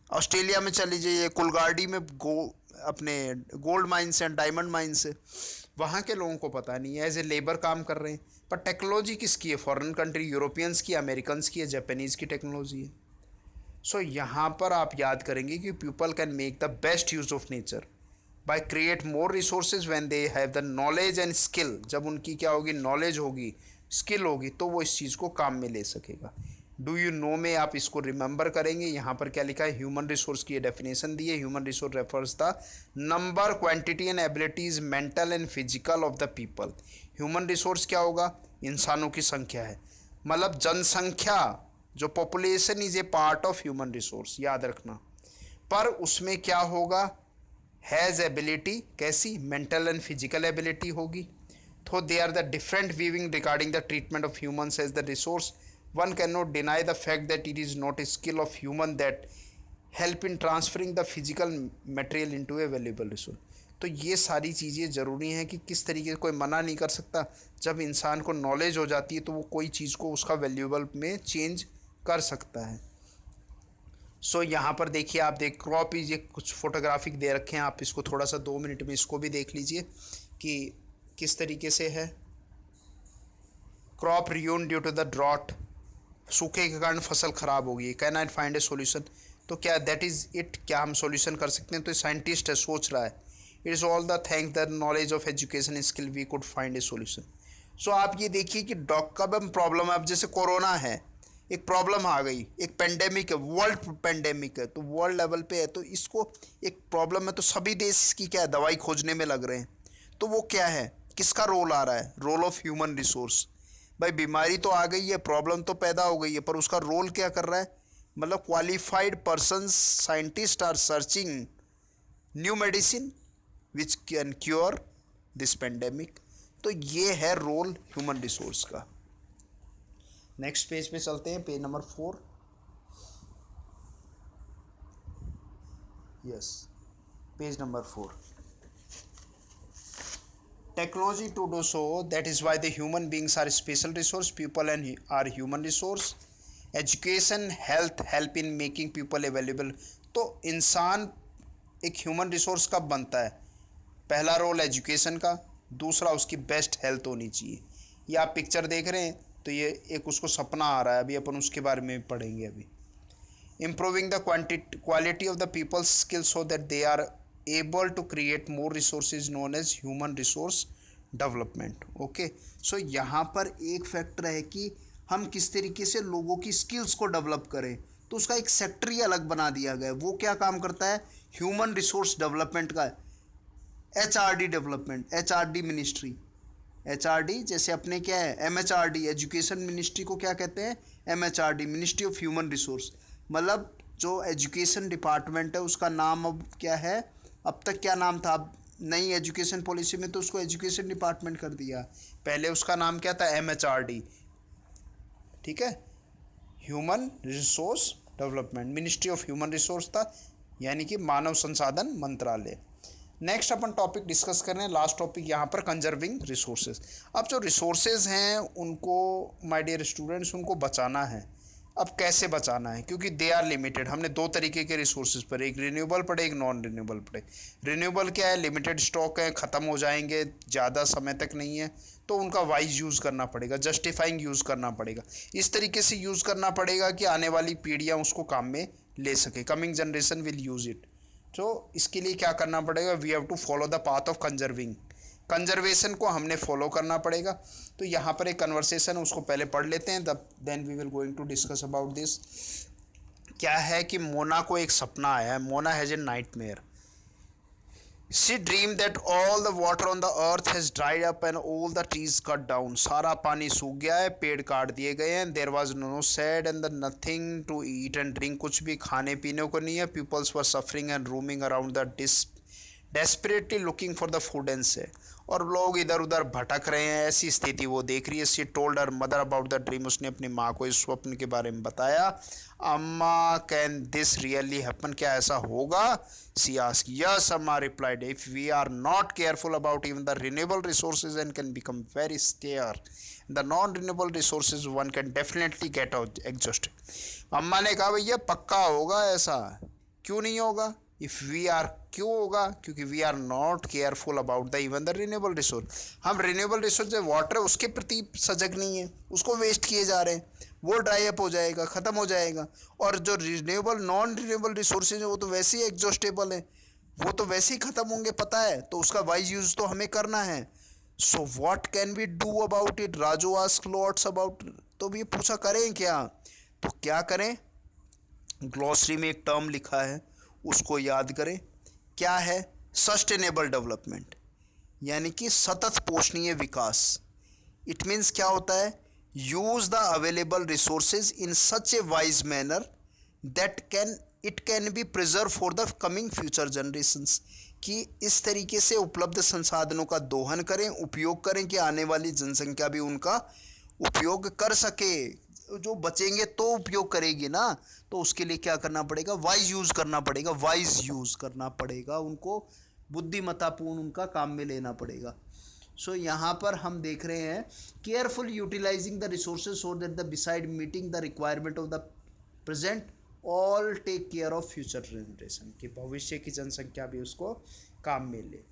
ऑस्ट्रेलिया में चली जाइए, कुलगाड़ी में अपने गोल्ड माइंस हैं, डायमंड माइंस है, वहाँ के लोगों को पता नहीं है, एज ए लेबर काम कर रहे हैं। पर टेक्नोलॉजी किसकी है, फॉरेन कंट्री, यूरोपियंस की, अमेरिकन्स की है, जापानीज़ की टेक्नोलॉजी है। सो यहाँ पर आप याद करेंगे कि people can make the best use of nature by create more resources when they have the knowledge and skill. जब उनकी क्या होगी, नॉलेज होगी, स्किल होगी, तो वो इस चीज़ को काम में ले सकेगा। डू यू नो में आप इसको रिमेंबर करेंगे, यहाँ पर क्या लिखा है, ह्यूमन रिसोर्स की डेफिनेशन दी है। Human resource refers the number, quantity and abilities mental and physical of the people. Human resource क्या होगा, इंसानों की संख्या है, मतलब जनसंख्या, जो population is a part of human resource, याद रखना। पर उसमें क्या होगा, हैज़ एबिलिटी, कैसी, मेंटल एंड फिजिकल एबिलिटी होगी। तो they are the different viewing regarding the treatment of humans as the resource. One cannot deny the fact that it is not a skill of human that help in transferring the physical material into a valuable resource. तो ये सारी चीज़ें ज़रूरी हैं कि किस तरीके से, कोई मना नहीं कर सकता, जब इंसान को नॉलेज हो जाती है तो वो कोई चीज़ को उसका वैल्यूएबल में चेंज कर सकता है। सो यहाँ पर देखिए, आप क्रॉप इज, ये कुछ फोटोग्राफिक दे रखे हैं, आप इसको थोड़ा सा 2 मिनट में इसको भी देख लीजिए कि किस तरीके से है। Crop ruin due to the drought, सूखे के कारण फसल खराब होगी। Can I find a solution, तो क्या दैट इज़ इट, क्या हम सॉल्यूशन कर सकते हैं, तो साइंटिस्ट है, सोच रहा है। It is all the thank the knowledge of education skill we could find a solution. So आप ये देखिए कि कब हम प्रॉब्लम है, अब जैसे कोरोना है, एक प्रॉब्लम आ गई, एक पेंडेमिक है, वर्ल्ड पेंडेमिक है, तो वर्ल्ड लेवल पे है, तो इसको एक प्रॉब्लम है, तो सभी देश की क्या है, दवाई खोजने में लग रहे हैं। तो वो क्या है, किसका रोल आ रहा है, रोल ऑफ ह्यूमन रिसोर्स। भाई बीमारी तो आ गई है, प्रॉब्लम तो पैदा हो गई है, पर उसका रोल क्या कर रहा है, मतलब qualified persons, scientist are searching new medicine which can cure this pandemic. तो ये है रोल ह्यूमन रिसोर्स का। नेक्स्ट पेज पे चलते हैं, page number 4। Yes, page number 4। Technology to do so, that is why the human beings are special resource, people and are human resource. Education, health help in making people available. तो इंसान एक human resource कब बनता है, पहला role education का, दूसरा उसकी बेस्ट हेल्थ होनी चाहिए। ये आप पिक्चर देख रहे हैं, तो ये एक उसको सपना आ रहा है, अभी अपन उसके बारे में पढ़ेंगे अभी। Improving the quality of the people's skills so that they are able to create more resources known as human resource development. Okay, so यहाँ पर एक फैक्टर है कि हम किस तरीके से लोगों की स्किल्स को डेवलप करें, तो उसका एक सेक्टर ही अलग बना दिया गया है। वो क्या काम करता है, ह्यूमन रिसोर्स डेवलपमेंट का, HRD development, HRD ministry. HRD जैसे अपने क्या है, MHRD, एजुकेशन मिनिस्ट्री को क्या कहते हैं, MHRD, ministry of human resource. मतलब जो एजुकेशन डिपार्टमेंट है उसका नाम अब क्या है, अब तक क्या नाम था, नई एजुकेशन पॉलिसी में तो उसको एजुकेशन डिपार्टमेंट कर दिया। पहले उसका नाम क्या था, MHRD, ठीक है, human resource development, ministry of human resource था, यानी कि मानव संसाधन मंत्रालय। नेक्स्ट अपन टॉपिक डिस्कस कर रहे हैं, लास्ट टॉपिक यहाँ पर, कंजर्विंग रिसोर्सेज। अब जो रिसोर्सेज हैं उनको माय डियर स्टूडेंट्स उनको बचाना है। अब कैसे बचाना है, क्योंकि दे आर लिमिटेड। हमने दो तरीके के रिसोर्सेज पर, एक रिन्यूएबल पढ़े, एक नॉन रिन्यूएबल पढ़े। रिन्यूएबल क्या है, लिमिटेड स्टॉक है, ख़त्म हो जाएंगे, ज़्यादा समय तक नहीं है, तो उनका वाइज यूज़ करना पड़ेगा, जस्टिफाइंग यूज़ करना पड़ेगा, इस तरीके से यूज़ करना पड़ेगा कि आने वाली पीढ़ियाँ उसको काम में ले सके, coming generation will use it. तो इसके लिए क्या करना पड़ेगा, we have to follow the path of conserving, conservation को हमने फॉलो करना पड़ेगा। तो यहाँ पर एक कन्वर्सेशन है, उसको पहले पढ़ लेते हैं, then we will going to discuss about this. क्या है कि मोना को एक सपना आया है, Mona has a nightmare. She dreamed that all the water on the earth has dried up and all the trees cut down. सारा पानी सूख गया है, पेड़ काट दिए गए हैं। There was no sad and the nothing to eat and drink, कुछ भी खाने पीने को नहीं है। Peoples were suffering and roaming around the desperately looking for the food and say, और लोग इधर उधर भटक रहे हैं, ऐसी स्थिति वो देख रही है। She told her mother about the dream, उसने अपनी माँ को इस स्वप्न के बारे में बताया। अम्मा, कैन दिस रियली हैपन, क्या ऐसा होगा? She asked. Yes, Amma replied. If we are not careful about even the renewable resources and can become very scarce, the non-renewable resources one can definitely get out exhausted. अम्मा ने कहा भैया पक्का होगा ऐसा। क्यों नहीं होगा? इफ़ वी आर, क्यों होगा? क्योंकि we are not careful about the even the renewable resource. हम रिन्यूएबल रिसोर्स जो वाटर है उसके प्रति सजग नहीं है, उसको वेस्ट किए जा रहे हैं, वो ड्राई अप हो जाएगा, ख़त्म हो जाएगा। और जो रिन्यूएबल नॉन रिन्यूएबल रिसोर्सेज हैं वो तो वैसे ही एग्जॉस्टेबल हैं, वो तो वैसे ही ख़त्म होंगे, पता है, तो उसका वाइज यूज़ तो हमें करना है। So what can we do about it, Raju ask lots about. तो ये पूछा करें क्या, तो क्या करें, ग्लॉसरी में एक टर्म लिखा है उसको याद करें। क्या है? सस्टेनेबल डेवलपमेंट, यानी कि सतत पोषणीय विकास। इट मीन्स क्या होता है, use the available resources in such a wise manner that it can be preserve for the coming future generations, कि इस तरीके से उपलब्ध संसाधनों का दोहन करें, उपयोग करें कि आने वाली जनसंख्या भी उनका उपयोग कर सके। जो बचेंगे तो उपयोग करेगी ना, तो उसके लिए क्या करना पड़ेगा, वाइज यूज़ करना पड़ेगा, वाइज यूज़ करना पड़ेगा, उनको बुद्धिमत्तापूर्ण उनका काम में लेना पड़ेगा। सो यहाँ पर हम देख रहे हैं careful utilizing the resources so that the beside meeting the requirement of the present all take care of future generation, कि भविष्य की जनसंख्या भी उसको काम में ले।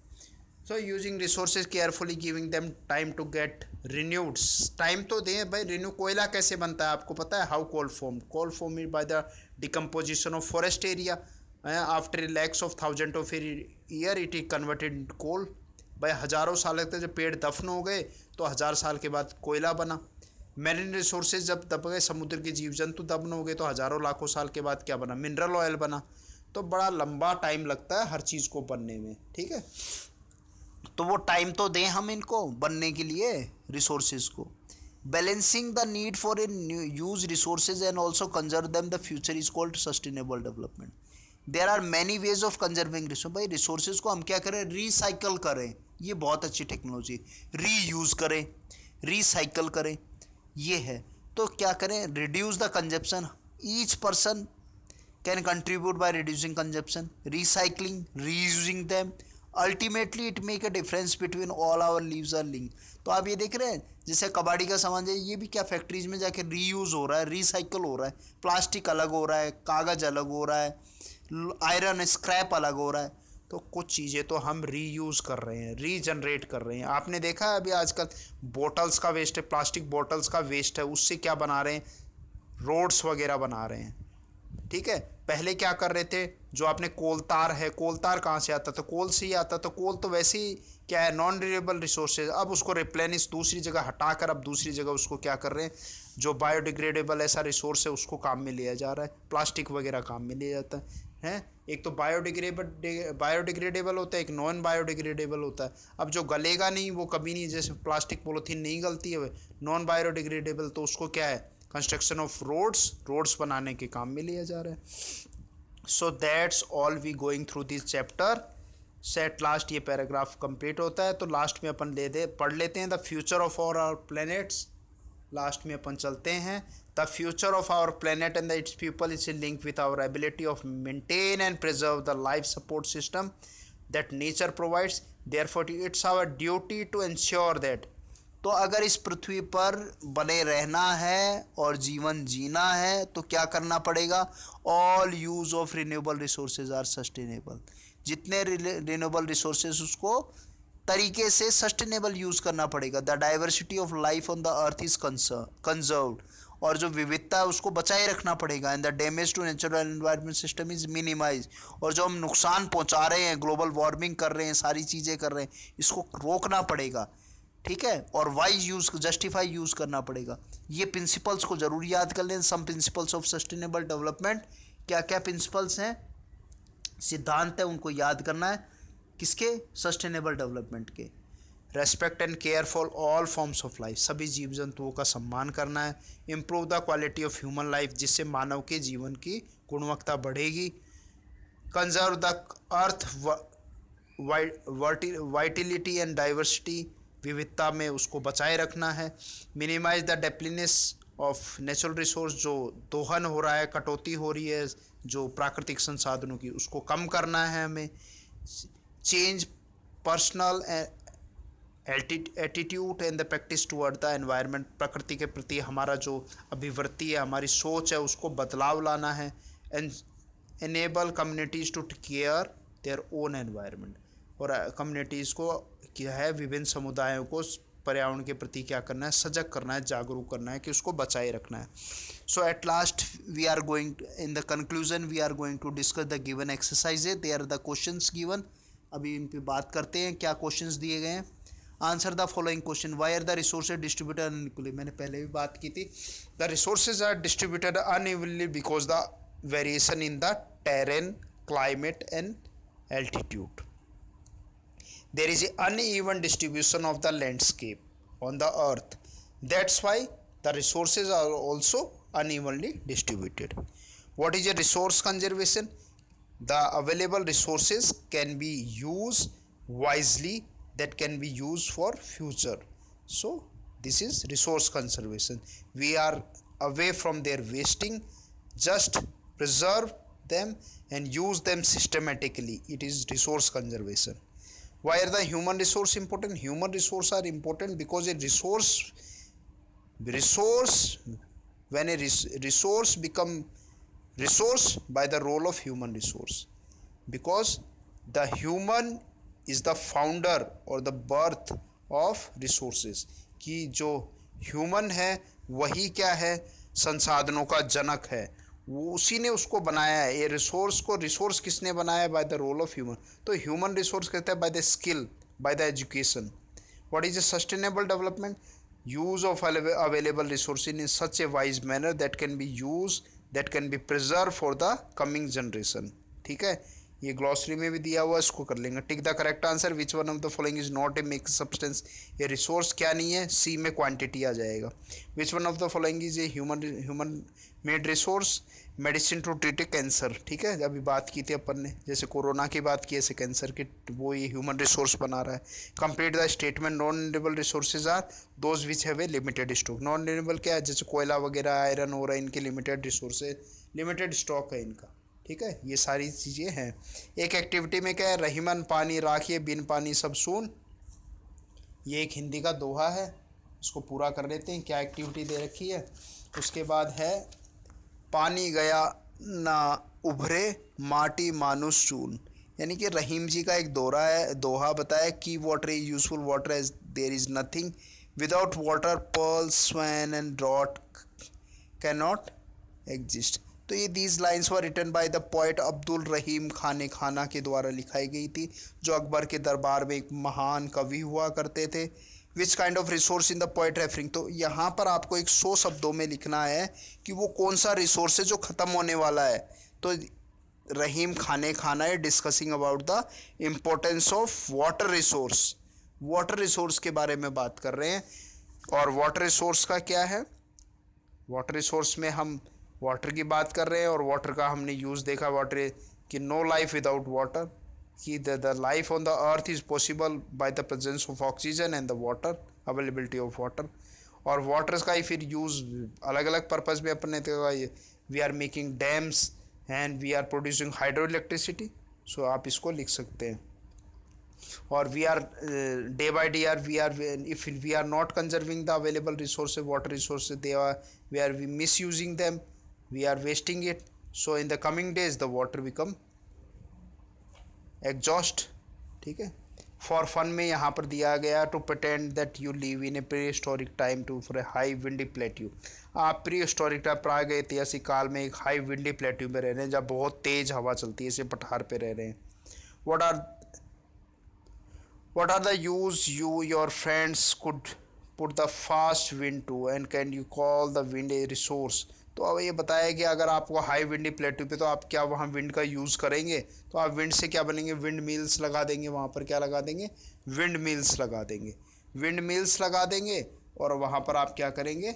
So using resources carefully, giving them time to get renewed, time तो दें भाई। रिन्यू कोयला कैसे बनता है आपको पता है, how coal form, coal form is by the decomposition of forest area, after lakhs of thousand of year it is converted in coal. भाई हज़ारों साल तक जब पेड़ दफन हो गए तो 1000 साल के बाद कोयला बना। मेरीन रिसोर्सेज जब दब गए, समुद्र के जीव जंतु दफन हो गए तो हज़ारों लाखों साल के बाद क्या बना, मिनरल ऑयल बना। तो बड़ा लंबा टाइम लगता है हर चीज़ को बनने में, ठीक है। तो वो टाइम तो दें हम इनको बनने के लिए रिसोर्सेज को। Balancing the need for in use resources and also conserve them the future is called sustainable development. There are many ways of conserving resource. भाई रिसोर्सेज को हम क्या करें, रिसाइकल करें, ये बहुत अच्छी टेक्नोलॉजी। रीयूज करें, रिसाइकल करें, ये है। तो क्या करें, reduce the consumption, each person can contribute by reducing consumption, recycling, reusing them, ultimately it make a difference between all our lives are link. तो आप ये देख रहे हैं जैसे कबाड़ी का सामान है, ये भी क्या फैक्ट्रीज में जाके रीयूज हो रहा है, रिसाइकल हो रहा है, प्लास्टिक अलग हो रहा है, कागज़ अलग हो रहा है, आयरन स्क्रैप अलग हो रहा है। तो कुछ चीज़ें तो हम रीयूज़ कर रहे हैं, रीजनरेट कर रहे हैं। आपने देखा है अभी आजकल बोटल्स का वेस्ट है, प्लास्टिक बोटल्स का वेस्ट है, उससे क्या बना रहे हैं, रोड्स वगैरह बना रहे हैं, ठीक है। पहले क्या कर रहे थे, जो आपने कोलतार है, कोलतार कहाँ से आता था, कोल से ही आता, तो कोल तो वैसे ही क्या है, नॉन रिन्यूएबल रिसोर्सेज। अब उसको रिप्लेनिश दूसरी जगह हटाकर अब दूसरी जगह उसको क्या कर रहे हैं, जो बायोडिग्रेडेबल ऐसा रिसोर्स है उसको काम में लिया जा रहा है। प्लास्टिक वगैरह काम में लिया जाता है। एक तो बायोडिग्रेडेबल होता है, एक नॉन बायोडिग्रेडेबल होता है। अब जो गलेगा नहीं वो कभी नहीं, जैसे प्लास्टिक पॉलीथीन नहीं गलती है, नॉन बायोडिग्रेडेबल, तो उसको क्या है, कंस्ट्रक्शन ऑफ रोड्स बनाने के काम में लिया जा रहा है। So that's all we going through this chapter. से एट लास्ट ये पैराग्राफ कंप्लीट होता है। तो लास्ट में अपन पढ़ लेते हैं the future of our planets. Last में अपन चलते हैं the future of our planet and its people is link with our ability of maintain and preserve the life support system that nature provides therefore it's our duty to ensure that. तो अगर इस पृथ्वी पर बने रहना है और जीवन जीना है तो क्या करना पड़ेगा? All use of renewable resources are sustainable. जितने रिन्यूएबल रिसोर्सेज उसको तरीके से सस्टेनेबल यूज करना पड़ेगा। The diversity of life on the earth is conserved. और जो विविधता है उसको बचाए रखना पड़ेगा। And the damage to natural environment system is minimize. और जो हम नुकसान पहुंचा रहे हैं, ग्लोबल वार्मिंग कर रहे हैं, सारी चीज़ें कर रहे हैं, इसको रोकना पड़ेगा। ठीक है, और वाइज यूज, जस्टिफाई यूज करना पड़ेगा। ये प्रिंसिपल्स को जरूर याद कर लें। Some principles of sustainable development, क्या क्या प्रिंसिपल्स हैं, सिद्धांत है, उनको याद करना है। किसके? सस्टेनेबल डेवलपमेंट के। Respect and care for all forms of life, सभी जीव जंतुओं का सम्मान करना है। Improve the quality of human life, जिससे मानव के जीवन की गुणवत्ता बढ़ेगी। Conserve the earth vitality and diversity, विविधता में उसको बचाए रखना है। Minimize the depletion of natural resource, जो दोहन हो रहा है, कटौती हो रही है जो प्राकृतिक संसाधनों की, उसको कम करना है हमें। Change personal attitude and the practice toward the environment, प्रकृति के प्रति हमारा जो अभिवृत्ति है, हमारी सोच है, उसको बदलाव लाना है। And enable communities to care their own environment, और कम्युनिटीज़ को क्या है, विभिन्न समुदायों को पर्यावरण के प्रति क्या करना है, सजग करना है, जागरूक करना है कि उसको बचाए रखना है। So at last we are going in the conclusion we are going to discuss the given exercises. They are the questions given. अभी इन पे बात करते हैं, क्या क्वेश्चंस दिए गए हैं। Answer the following question. Why are the resources distributed unequally, मैंने पहले भी बात की थी। The resources are distributed unequally because the variation in the terrain, climate and altitude. There is an uneven distribution of the landscape on the earth. That's why the resources are also unevenly distributed. What is a resource conservation? The available resources can be used wisely, that can be used for future. So this is resource conservation. We are away from their wasting, just preserve them and use them systematically. It is resource conservation. Why are the human resource important? Human resource are important because a resource when a resource become resource by the role of human resource, because the human is the founder or the birth of resources, कि जो human है वही क्या है, संसाधनों का जनक है, वो उसी ने उसको बनाया है। ये रिसोर्स को, रिसोर्स किसने बनाया है? By the role of human. तो ह्यूमन रिसोर्स कहते हैं by the skill, by the education. What is a sustainable development? Use of available resource in such a wise manner that can be use, that can be preserve for the coming generation. ठीक है, ये glossary में भी दिया हुआ है, इसको कर लेंगे। Tick the correct answer. Which one of the following is not a mix substance? ये रिसोर्स क्या नहीं है, सी में क्वांटिटी आ जाएगा। Which one of the following is a human made resource? Medicine to treat a cancer. ठीक है, अभी बात की थी अपन ने, जैसे कोरोना की बात की, ऐसे कैंसर की, वो ये ह्यूमन रिसोर्स बना रहा है। Complete the statement. Non renewable resources are those which have a limited stock. Non renewable क्या है? जैसे कोयला वगैरह, आयरन हो रहा है, इनके लिमिटेड रिसोर्सेज, लिमिटेड स्टॉक है इनका। ठीक है, ये सारी चीज़ें हैं। एक एक्टिविटी में क्या है? रहीमन पानी राखिए, बिन पानी सब सून। ये एक हिंदी का दोहा है, इसको पूरा कर लेते हैं। क्या एक्टिविटी दे रखी है? उसके बाद है पानी गया ना उभरे, माटी मानुष चून। यानी कि रहीम जी का एक दोहा बताया कि water is useful, water as there is nothing without water, pearl, swan and drought can not exist. तो ये these lines were written by the poet Abdul Rahim Khan Khana के द्वारा लिखाई गई थी, जो अकबर के दरबार में एक महान कवि हुआ करते थे। Which kind of resource in the poet referring? तो यहाँ पर आपको 100 शब्दों में लिखना है कि वो कौन सा रिसोर्स है जो ख़त्म होने वाला है। तो रहीम खाना है discussing about the importance of water resource. Water resource के बारे में बात कर रहे हैं। और वाटर रिसोर्स का क्या है? वाटर रिसोर्स में हम वाटर की बात कर रहे हैं, और वाटर का हमने यूज़ देखा, वाटर कि नो लाइफ विदाउट वाटर। कि the life on the earth is possible by the presence of oxygen and the water, availability of water. और वाटर्स का ही फिर यूज़ अलग अलग पर्पज़ में अपने we are making dams and we are producing hydro electricity. So आप इसको लिख सकते हैं. और we are day by day are we are if we are not conserving the available resources, water resources, they are we are misusing them, we are wasting it. So in the coming days the water become exhaust. ठीक है. For fun में यहाँ पर दिया गया to pretend that you live in a pre historic time to for a high windy plateau. आप pre historic time प्राग ऐतिहासिक काल में एक हाई विंडी प्लेट्यू में रह रहे हैं जब बहुत तेज हवा चलती है, इसे पठार पे रह रहे हैं. What are the use you your friends could put the fast wind to and can you call the wind a resource? तो अब ये बताया कि अगर आपको हाई विंडी प्लेट्यू पे तो आप क्या वहाँ विंड का यूज़ करेंगे. तो आप विंड से क्या बनेंगे, विंड मिल्स लगा देंगे. वहाँ पर क्या लगा देंगे, विंड मिल्स लगा देंगे. विंड मिल्स लगा देंगे और वहाँ पर आप क्या करेंगे,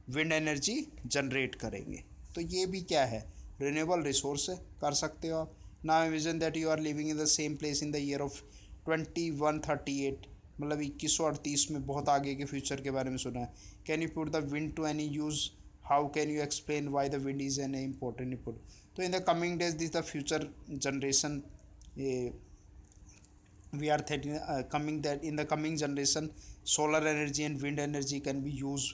विंड एनर्जी जनरेट करेंगे. तो ये भी क्या है, रिन्यूएबल रिसोर्स है, कर सकते हो आप. Now imagine that you are living in the same place in the year of 2138, मतलब 2138 में, बहुत आगे के फ्यूचर के बारे में सुना है. Can you put the wind to any use, how can you explain why the wind is an important input. तो in the coming days this the future generation we are coming that in the coming generation solar energy and wind energy can be used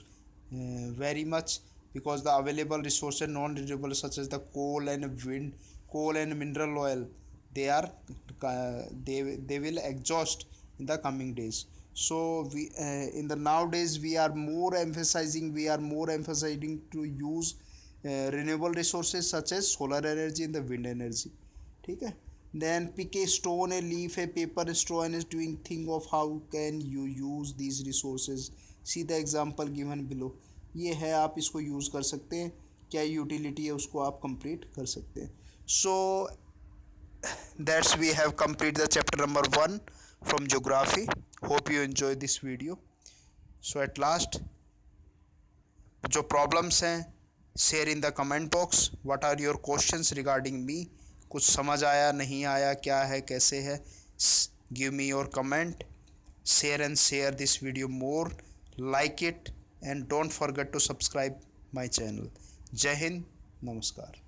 very much because the available resources non renewable such as the coal and wind, coal and mineral oil, they are they will exhaust in the coming days. So we in the nowadays we are more emphasizing to use renewable resources such as solar energy and the wind energy. ठीक है. Then pick a stone, a leaf, a paper, a straw and is doing think of how can you use these resources. See the example given below. ये है, आप इसको use कर सकते हैं. क्या यूटिलिटी है उसको आप कंप्लीट कर सकते हैं. So that's we have completed the chapter number 1 from geography. Hope you enjoy this video. So at last जो प्रॉब्लम्स हैं share in the comment box. What are your questions regarding me. कुछ समझ आया, नहीं आया, क्या है, कैसे है, give me your comment. share this video more, like it and don't forget to subscribe my channel. जय हिंद, नमस्कार.